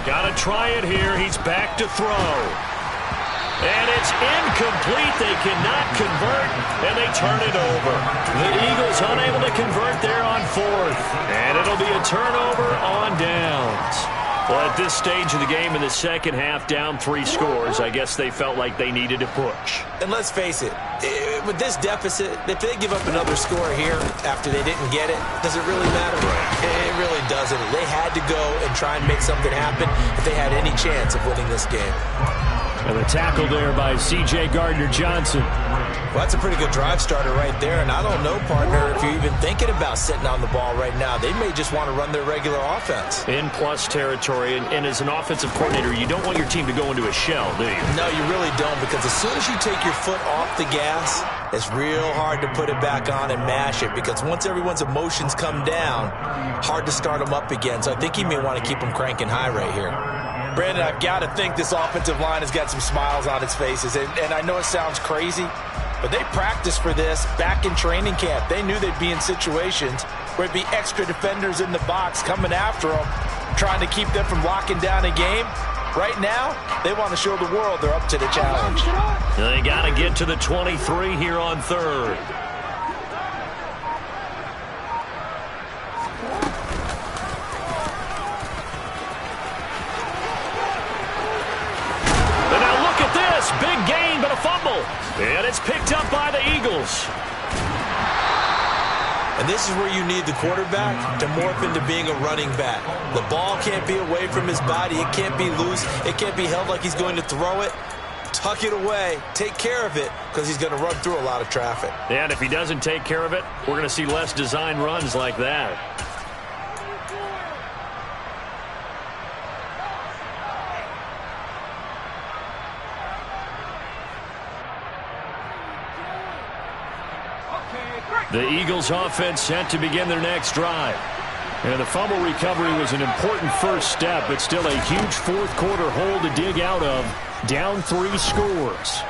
Got to try it here. He's back to throw. And it's incomplete. They cannot convert, and they turn it over. The Eagles unable to convert there on fourth. And it'll be a turnover on downs. Well, at this stage of the game in the second half, down 3 scores, I guess they felt like they needed to push. And let's face it, with this deficit, if they give up another score here after they didn't get it, does it really matter? It really doesn't. They had to go and try and make something happen if they had any chance of winning this game. And the tackle there by C.J. Gardner-Johnson. Well, that's a pretty good drive starter right there, and I don't know, partner, if you're even thinking about sitting on the ball right now. They may just want to run their regular offense. In plus territory, and as an offensive coordinator, you don't want your team to go into a shell, do you? No, you really don't, because as soon as you take your foot off the gas, it's real hard to put it back on and mash it, because once everyone's emotions come down, hard to start them up again. So I think he may want to keep them cranking high right here. Brandon, I've got to think this offensive line has got some smiles on its faces, and I know it sounds crazy, but they practiced for this back in training camp. They knew they'd be in situations where it'd be extra defenders in the box coming after them, trying to keep them from locking down a game. Right now, they want to show the world they're up to the challenge. They got to get to the 23 here on third. And now look at this. Big gain, but a fumble. And it's picked up by the Eagles. And this is where you need the quarterback to morph into being a running back. The ball can't be away from his body. It can't be loose. It can't be held like he's going to throw it. Tuck it away. Take care of it, because he's going to run through a lot of traffic. And if he doesn't take care of it, we're going to see less design runs like that. The Eagles offense set to begin their next drive. And the fumble recovery was an important first step, but still a huge fourth quarter hole to dig out of. Down 3 scores.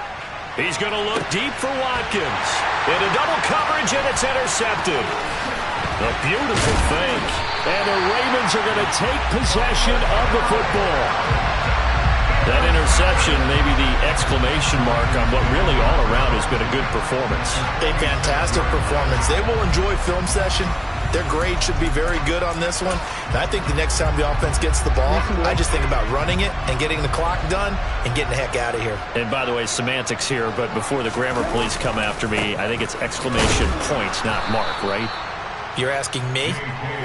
He's going to look deep for Watkins. Into double coverage, and it's intercepted. A beautiful fake. And the Ravens are going to take possession of the football. That interception, maybe the exclamation mark on what really all around has been a good performance. A fantastic performance. They will enjoy film session. Their grade should be very good on this one. And I think the next time the offense gets the ball, I just think about running it and getting the clock done and getting the heck out of here. And by the way, semantics here, but before the grammar police come after me, I think it's exclamation point, not mark, right? You're asking me?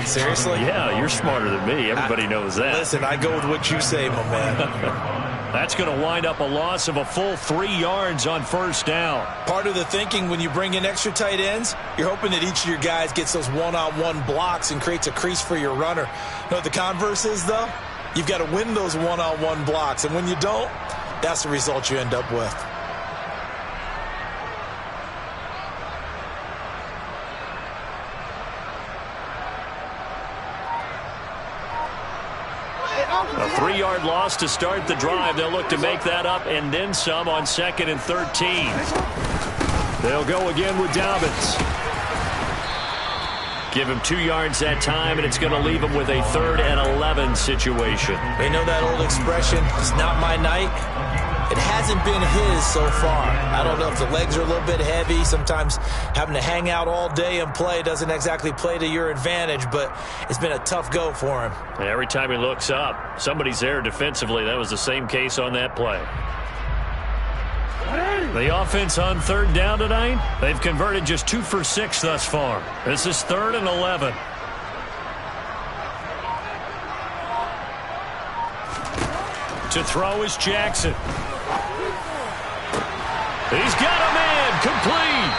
Seriously? Yeah, you're smarter than me. Everybody knows that. Listen, I go with what you say, my man. That's going to wind up a loss of a full 3 yards on first down. Part of the thinking when you bring in extra tight ends, you're hoping that each of your guys gets those one-on-one blocks and creates a crease for your runner. You know what the converse is, though? You've got to win those one-on-one blocks, and when you don't, that's the result you end up with. A 3-yard loss to start the drive. They'll look to make that up and then some on 2nd and 13. They'll go again with Dobbins. Give him 2 yards that time, and it's going to leave him with a 3rd and 11 situation. They know that old expression, it's not my night. It hasn't been his so far. I don't know if the legs are a little bit heavy. Sometimes having to hang out all day and play doesn't exactly play to your advantage, but it's been a tough go for him. And every time he looks up, somebody's there defensively. That was the same case on that play. The offense on 3rd down tonight, they've converted just 2 for 6 thus far. This is 3rd and 11. To throw is Jackson. He's got a man, complete.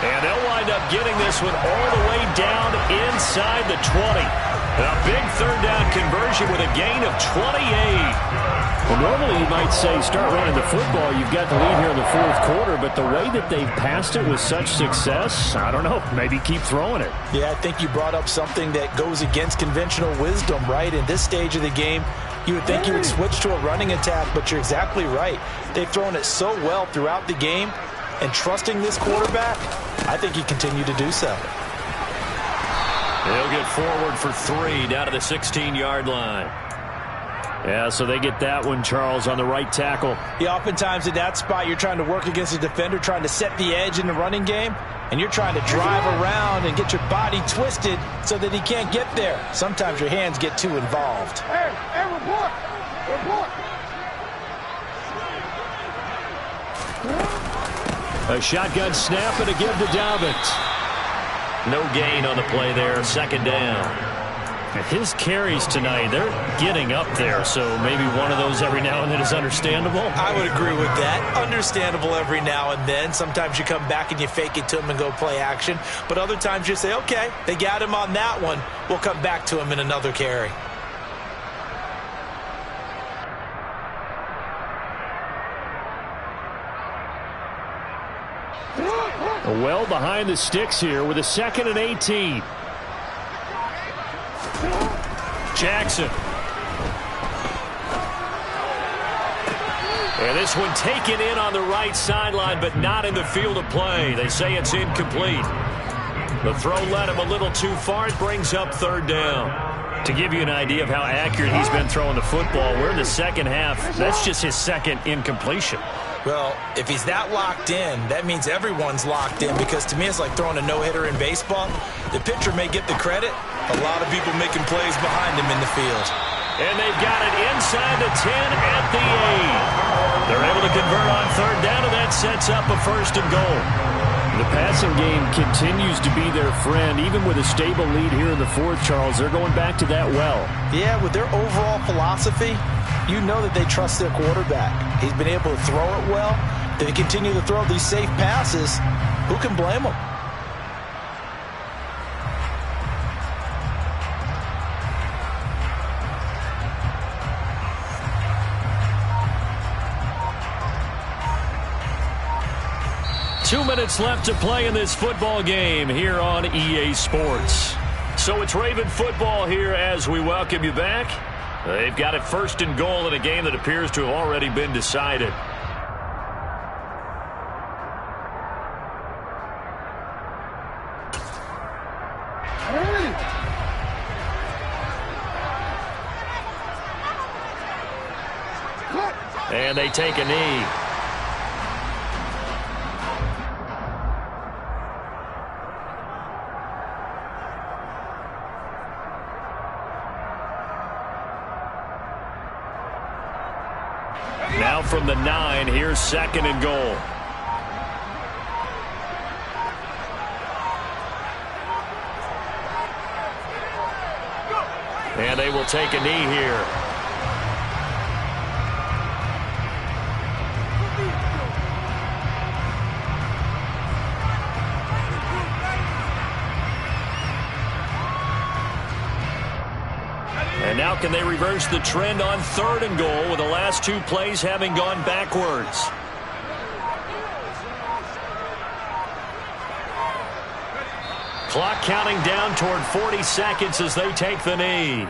And they'll wind up getting this one all the way down inside the 20. A big 3rd down conversion with a gain of 28. Well, normally you might say start running the football. You've got the lead here in the 4th quarter, but the way that they've passed it with such success, I don't know, maybe keep throwing it. Yeah, I think you brought up something that goes against conventional wisdom, right? In this stage of the game, you would think you would switch to a running attack, but you're exactly right. They've thrown it so well throughout the game, and trusting this quarterback, I think he continued to do so. They'll get forward for 3 down to the 16-yard line. Yeah, so they get that one, Charles, on the right tackle. Yeah, oftentimes in that spot, you're trying to work against a defender, trying to set the edge in the running game, and you're trying to drive around and get your body twisted so that he can't get there. Sometimes your hands get too involved. Hey, report! A shotgun snap and a give to Dobbins. No gain on the play there, 2nd down. His carries tonight, they're getting up there, so maybe one of those every now and then is understandable. I would agree with that. Understandable every now and then. Sometimes you come back and you fake it to him and go play action. But other times you say, okay, they got him on that one. We'll come back to him in another carry. Well behind the sticks here with a 2nd and 18. Jackson. And this one taken in on the right sideline, but not in the field of play. They say it's incomplete. The throw led him a little too far. It brings up 3rd down. To give you an idea of how accurate he's been throwing the football, we're in the second half. That's just his 2nd incompletion. Well, if he's that locked in, that means everyone's locked in, because to me it's like throwing a no-hitter in baseball. The pitcher may get the credit. A lot of people making plays behind him in the field. And they've got it inside the 10 at the 8. They're able to convert on 3rd down, and that sets up a 1st and goal. The passing game continues to be their friend. Even with a stable lead here in the 4th, Charles, they're going back to that well. Yeah, with their overall philosophy, you know that they trust their quarterback. He's been able to throw it well. They continue to throw these safe passes. Who can blame them? Two minutes left to play in this football game here on EA Sports. So it's Raven football here as we welcome you back. They've got it 1st and goal in a game that appears to have already been decided. And they take a knee. Now from the 9, here's 2nd and goal. And they will take a knee here. And now can they reverse the trend on 3rd and goal with the last 2 plays having gone backwards? Clock counting down toward 40 seconds as they take the knee.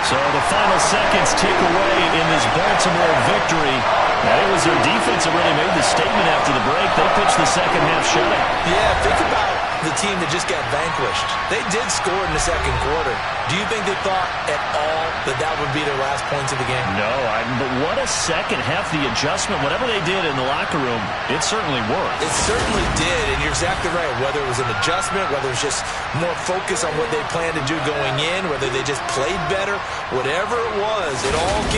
So the final seconds tick away in this Baltimore victory. And it was their defense that really made the statement after the break. They pitched the second half shutout. Yeah, think about the team that just got vanquished. They did score in the 2nd quarter. Do you think they thought at all that that would be their last points of the game? No, but what a second half. The adjustment, whatever they did in the locker room, it certainly worked. It certainly did, and you're exactly right. Whether it was an adjustment, whether it was just more focus on what they planned to do going in, whether they just played better, whatever it was, it all came